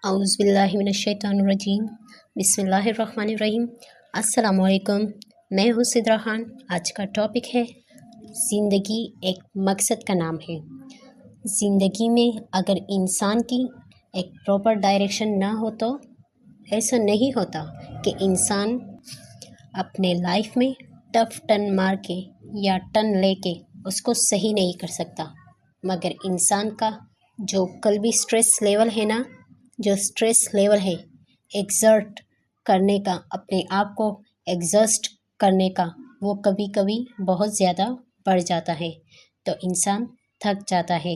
اعوذ باللہ من الشیطان الرجیم بسم اللہ الرحمن الرحیم۔ السلام علیکم، میں ہوں صدرا خان۔ آج کا ٹاپک ہے زندگی ایک مقصد کا نام ہے۔ زندگی میں اگر انسان کی ایک پراپر ڈائریکشن نہ ہو تو ایسا نہیں ہوتا کہ انسان اپنے لائف میں ٹف ٹرن مار کے یا ٹرن لے کے اس کو صحیح نہیں کر سکتا، مگر انسان کا جو قلبی سٹریس لیول ہے نا، جو سٹریس لیول ہے ایگزرٹ کرنے کا، اپنے آپ کو ایگزسٹ کرنے کا، وہ کبھی کبھی بہت زیادہ بڑھ جاتا ہے تو انسان تھک جاتا ہے۔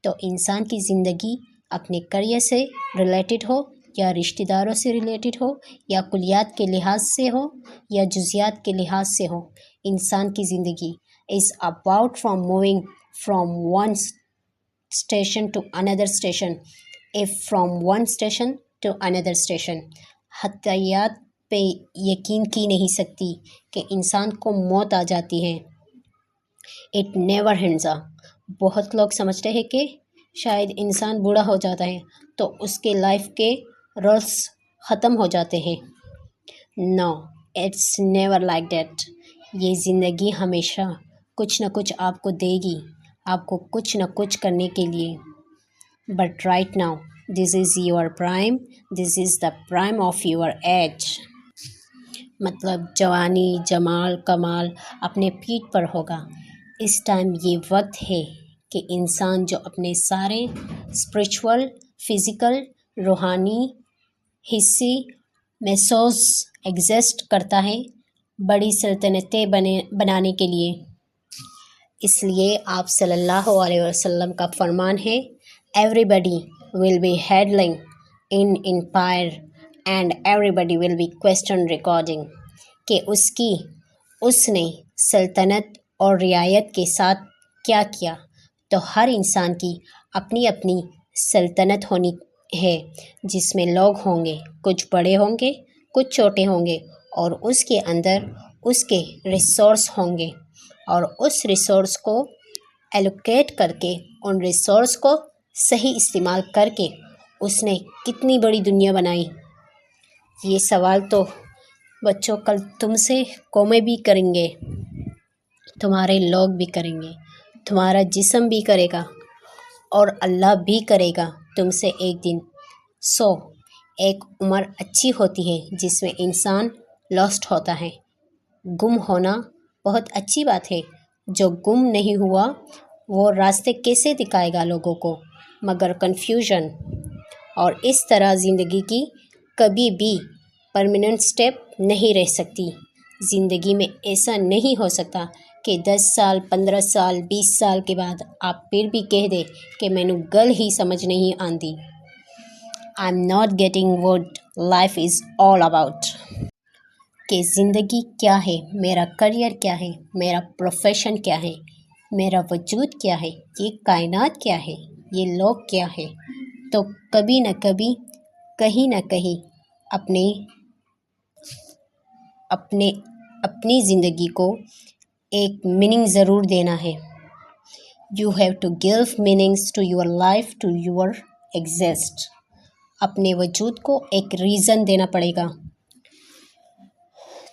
تو انسان کی زندگی اپنے کریئر سے ریلیٹڈ ہو یا رشتہ داروں سے ریلیٹڈ ہو یا کلیات کے لحاظ سے ہو یا جزیات کے لحاظ سے ہو، انسان کی زندگی is about from moving from one station to another station, from one station to another station. حتیات پہ یقین کی نہیں سکتی کہ انسان کو موت آ جاتی ہے۔ اٹ نیور ہینڈز اپ۔ بہت لوگ سمجھتے ہیں کہ شاید انسان بوڑھا ہو جاتا ہے تو اس کے لائف کے رولس ختم ہو جاتے ہیں۔ نو، اٹس نیور لائک دیٹ۔ یہ زندگی ہمیشہ کچھ نہ کچھ آپ کو دے گی، آپ کو کچھ نہ کچھ کرنے کے لیے۔ But right now this is your prime, this is the prime of your age. مطلب جوانی، جمال، کمال اپنے پیٹ پر ہوگا۔ اس ٹائم یہ وقت ہے کہ انسان جو اپنے سارے اسپریچول، فزیکل، روحانی حصے محسوس ایگزسٹ کرتا ہے بڑی سلطنتیں بنانے کے لیے۔ اس لیے آپ صلی اللہ علیہ وسلم کا فرمان ہے، everybody will be handling in empire and everybody will be question recording, کہ اس نے سلطنت اور رعایت کے ساتھ کیا کیا۔ تو ہر انسان کی اپنی اپنی سلطنت ہونی ہے، جس میں لوگ ہوں گے، کچھ بڑے ہوں گے، کچھ چھوٹے ہوں گے، اور اس کے اندر اس کے ریسورس ہوں گے، اور اس ریسورس کو ایلوکیٹ کر کے، ان ریسورس کو صحیح استعمال کر کے اس نے کتنی بڑی دنیا بنائی۔ یہ سوال تو بچوں کل تم سے قومیں بھی کریں گے، تمہارے لوگ بھی کریں گے، تمہارا جسم بھی کرے گا، اور اللہ بھی کرے گا تم سے ایک دن۔ ایک عمر اچھی ہوتی ہے جس میں انسان لاسٹ ہوتا ہے۔ گم ہونا بہت اچھی بات ہے۔ جو گم نہیں ہوا وہ راستے کیسے دکھائے گا لوگوں کو، مگر کنفیوژن۔ اور اس طرح زندگی کی کبھی بھی پرماننٹ اسٹیپ نہیں رہ سکتی۔ زندگی میں ایسا نہیں ہو سکتا کہ 10 سال، 15 سال، 20 سال کے بعد آپ پھر بھی کہہ دیں کہ میں نے گل ہی سمجھ نہیں آندی۔ I am not getting what life is all about. کہ زندگی کیا ہے، میرا کریئر کیا ہے، میرا پروفیشن کیا ہے، میرا وجود کیا ہے، یہ کائنات کیا ہے، یہ لوگ کیا ہے۔ تو کبھی نہ کبھی، کہیں نہ کہیں اپنی زندگی کو ایک میننگ ضرور دینا ہے۔ You have to give meanings to your life, to your exist. اپنے وجود کو ایک ریزن دینا پڑے گا۔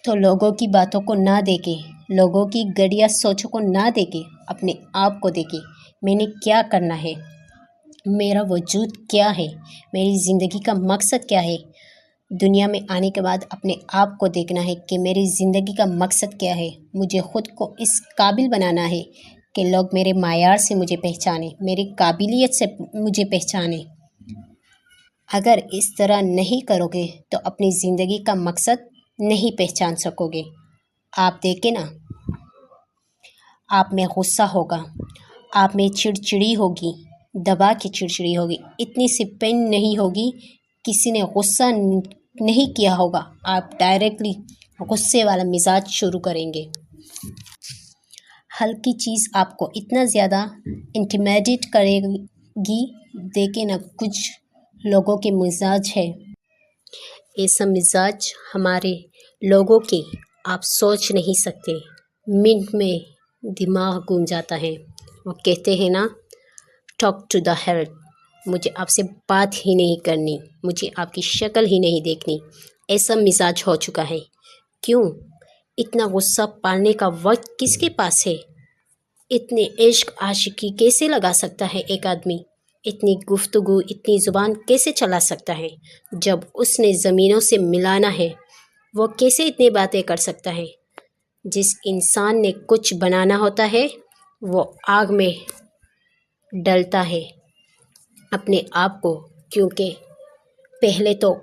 تو لوگوں کی باتوں کو نہ دیکھے، لوگوں کی گڑیا سوچوں کو نہ دیکھے، اپنے آپ کو دیکھے، میں نے کیا کرنا ہے، میرا وجود کیا ہے، میری زندگی کا مقصد کیا ہے۔ دنیا میں آنے کے بعد اپنے آپ کو دیکھنا ہے کہ میری زندگی کا مقصد کیا ہے۔ مجھے خود کو اس قابل بنانا ہے کہ لوگ میرے معیار سے مجھے پہچانیں، میری قابلیت سے مجھے پہچانیں۔ اگر اس طرح نہیں کرو گے تو اپنی زندگی کا مقصد نہیں پہچان سکو گے۔ آپ دیکھیں نا، آپ میں غصہ ہوگا، آپ میں چڑچڑی ہوگی، دبا کے چڑچڑی ہوگی، اتنی سی پین نہیں ہوگی، کسی نے غصہ نہیں کیا ہوگا، آپ ڈائریکٹلی غصے والا مزاج شروع کریں گے۔ ہلکی چیز آپ کو اتنا زیادہ انٹیمیڈیٹ کرے گی۔ دیکھیں نا، کچھ لوگوں کے مزاج ہے، ایسا مزاج ہمارے لوگوں کے آپ سوچ نہیں سکتے، منٹ میں دماغ گھوم جاتا ہے۔ وہ کہتے ہیں نا، ٹاک ٹو دا ہیڈ، مجھے آپ سے بات ہی نہیں کرنی، مجھے آپ کی شکل ہی نہیں دیکھنی، ایسا مزاج ہو چکا ہے۔ کیوں؟ اتنا غصہ پالنے کا وقت کس کے پاس ہے؟ اتنے عشق عاشقی کیسے لگا سکتا ہے ایک آدمی؟ اتنی گفتگو، اتنی زبان کیسے چلا سکتا ہے؟ جب اس نے زمینوں سے ملانا ہے، وہ کیسے اتنی باتیں کر سکتا ہے؟ جس انسان نے کچھ بنانا ہوتا ہے وہ آگ میں ڈلتا ہے اپنے آپ کو، کیونکہ پہلے تو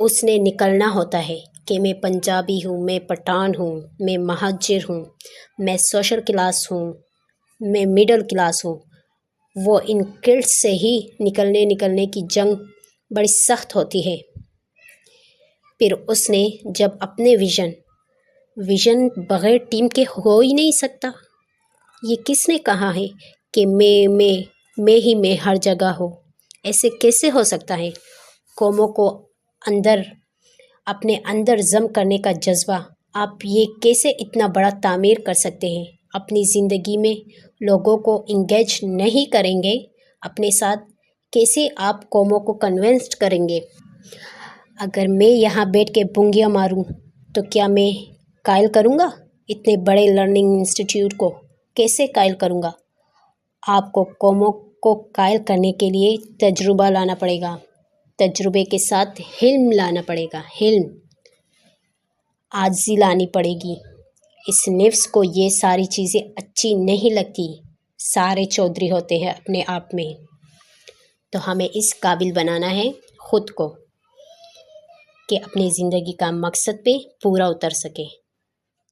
اس نے نکلنا ہوتا ہے کہ میں پنجابی ہوں، میں پٹھان ہوں، میں مہاجر ہوں، میں سوشل کلاس ہوں، میں مڈل کلاس ہوں۔ وہ ان گلٹ سے ہی نکلنے کی جنگ بڑی سخت ہوتی ہے۔ پھر اس نے جب اپنے ویژن بغیر ٹیم کے ہو ہی نہیں سکتا۔ یہ کس نے کہا ہے کہ میں ہی میں ہر جگہ ہو؟ ایسے کیسے ہو سکتا ہے؟ قوموں کو اپنے اندر ضم کرنے کا جذبہ، آپ یہ کیسے اتنا بڑا تعمیر کر سکتے ہیں؟ اپنی زندگی میں لوگوں کو انگیج نہیں کریں گے اپنے ساتھ، کیسے آپ قوموں کو کنونسڈ کریں گے؟ اگر میں یہاں بیٹھ کے بونگیاں ماروں تو کیا میں قائل کروں گا؟ اتنے بڑے لرننگ انسٹیٹیوٹ کو کیسے قائل کروں گا؟ آپ کو قوموں کو قائل کرنے کے لیے تجربہ لانا پڑے گا، تجربے کے ساتھ حلم لانا پڑے گا، حلم، عاجزی لانی پڑے گی۔ اس نفس کو یہ ساری چیزیں اچھی نہیں لگتی، سارے چودھری ہوتے ہیں اپنے آپ میں۔ تو ہمیں اس قابل بنانا ہے خود کو کہ اپنی زندگی کا مقصد پہ پورا اتر سکے۔